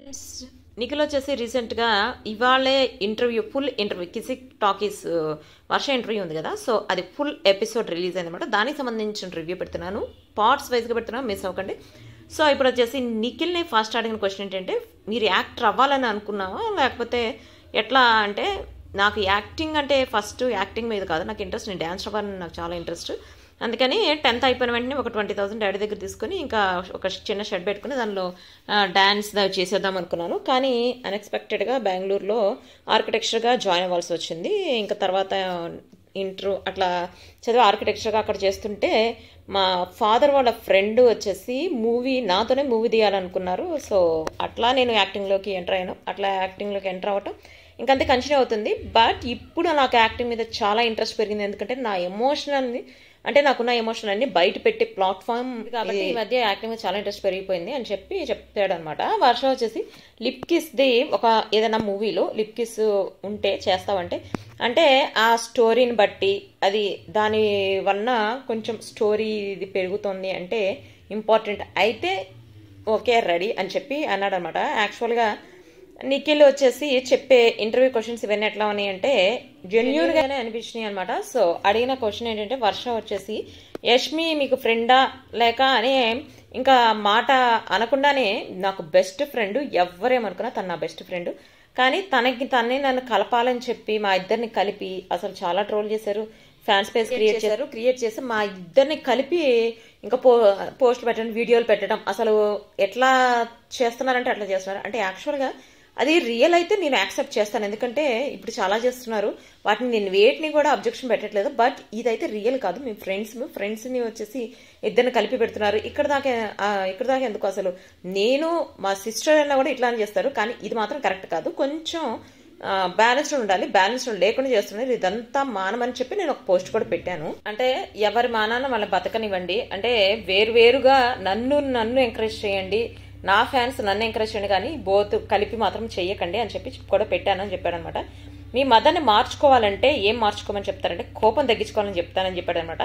Friends, Nikhil వచ్చేసి రీసెంట్గా ఇవాళే interview full interview Kissik talkies వర్ష ఇంటర్వ్యూ ఉంది కదా. సో అది ఫుల్ ఎపిసోడ్ రిలీజ్ అయిందన్నమాట. దానికి సంబంధించిన రివ్యూ పెడుతున్నాను, పార్ట్స్ వైజ్గా పెడుతున్నాను, మిస్ అవ్వకండి. సో ఇప్పుడు వచ్చేసి నిఖిల్ని ఫస్ట్ అడిగిన క్వశ్చన్ ఏంటంటే, మీరు యాక్టర్ అవ్వాలని అనుకున్నావా లేకపోతే ఎట్లా అంటే, నాకు యాక్టింగ్ అంటే ఫస్ట్ యాక్టింగ్ మీద కాదు నాకు ఇంట్రెస్ట్, నేను డ్యాన్స్ అవ్వాలని నాకు చాలా ఇంట్రెస్ట్. అందుకని 10th అయిపోయిన వెంటనే ఒక 20,000 డాడీ దగ్గర తీసుకొని ఇంకా ఒక చిన్న షెడ్ పెట్టుకుని దానిలో డ్యాన్స్ చేసేద్దాం అనుకున్నాను. కానీ అన్ఎక్స్పెక్టెడ్గా బెంగళూరులో ఆర్కిటెక్చర్గా జాయిన్ అవ్వాల్సి వచ్చింది. ఇంకా తర్వాత ఇంటర్ అట్లా చదివి ఆర్కిటెక్చర్గా అక్కడ చేస్తుంటే మా ఫాదర్ వాళ్ళ ఫ్రెండ్ వచ్చేసి నాతోనే మూవీ తీయాలనుకున్నారు. సో అట్లా నేను యాక్టింగ్లోకి ఎంటర్ అయ్యాను. అట్లా యాక్టింగ్లోకి ఎంటర్ అవ్వటం ఇంకంతే కంటిన్యూ అవుతుంది. బట్ ఇప్పుడు నాకు యాక్టింగ్ మీద చాలా ఇంట్రెస్ట్ పెరిగింది. ఎందుకంటే నా ఎమోషనల్ని అంటే నాకున్న ఎమోషన్ అన్ని బయట పెట్టే ప్లాట్ఫామ్ కాబట్టి ఈ మధ్య యాక్టింగ్ మీద చాలా ఇంట్రెస్ట్ పెరిగిపోయింది అని చెప్తాడు అనమాట. వర్ష వచ్చేసి లిప్ కిస్ది ఒక ఏదైనా మూవీలో లిప్ కిస్ ఉంటే చేస్తావంటే, అంటే ఆ స్టోరీని బట్టి అది దాని వలన కొంచెం స్టోరీ ఇది పెరుగుతుంది అంటే ఇంపార్టెంట్ అయితే ఓకే రెడీ అని చెప్పి అన్నాడు అనమాట. యాక్చువల్గా నిఖిల్ వచ్చేసి చెప్పే ఇంటర్వ్యూ క్వశ్చన్స్ ఇవన్నీ ఎట్లా ఉన్నాయి అంటే జెన్యూన్ గానే అనిపించినాయి అనమాట. సో అడిగిన క్వశ్చన్ ఏంటంటే, వర్ష వచ్చేసి యష్మి మీకు ఫ్రెండా లేక అనే ఇంకా మాట అనకుండానే నాకు బెస్ట్ ఫ్రెండ్, ఎవరేమనుకున్నా తను నా బెస్ట్ ఫ్రెండ్, కానీ తనే నన్ను కలపాలని చెప్పి మా ఇద్దరిని కలిపి అసలు చాలా ట్రోల్ చేశారు, ఫ్యాన్ స్పేస్ క్రియేట్ చేసి మా ఇద్దరిని కలిపి ఇంకా పోస్ట్ పెట్టడం, వీడియోలు పెట్టడం, అసలు ఎట్లా చేస్తున్నారంటే అట్లా చేస్తున్నారు. అంటే యాక్చువల్గా అది రియల్ అయితే నేను యాక్సెప్ట్ చేస్తాను, ఎందుకంటే ఇప్పుడు చాలా చేస్తున్నారు వాటిని నేను వేటిని కూడా అబ్జెక్షన్ పెట్టట్లేదు. బట్ ఇదైతే రియల్ కాదు. మేము ఫ్రెండ్స్ని వచ్చేసి ఇద్దరిని కలిపి పెడుతున్నారు. ఇక్కడ దాకా ఎందుకు, అసలు నేను మా సిస్టర్ అయినా కూడా ఇట్లానే చేస్తారు, కానీ ఇది మాత్రం కరెక్ట్ కాదు. కొంచెం బ్యాలెన్స్డ్ ఉండాలి, బ్యాలెన్స్డ్ లేకుండా చేస్తున్నారు, ఇదంతా మానమని చెప్పి నేను ఒక పోస్ట్ కూడా పెట్టాను. అంటే ఎవరి మానాన్ని వాళ్ళ బతకనివ్వండి, అంటే వేరువేరుగా నన్ను ఎంకరేజ్ చేయండి, నా ఫ్యాన్స్ నన్ను ఎంకరేజ్ చేయండి, కానీ బోత్ కలిపి మాత్రం చెయ్యకండి అని చెప్పి కూడా పెట్టానని చెప్పాడు అనమాట. మీ మదర్ని మార్చుకోవాలంటే ఏం మార్చుకోమని చెప్తారంటే కోపం తగ్గించుకోవాలని చెప్తానని చెప్పాడు అనమాట.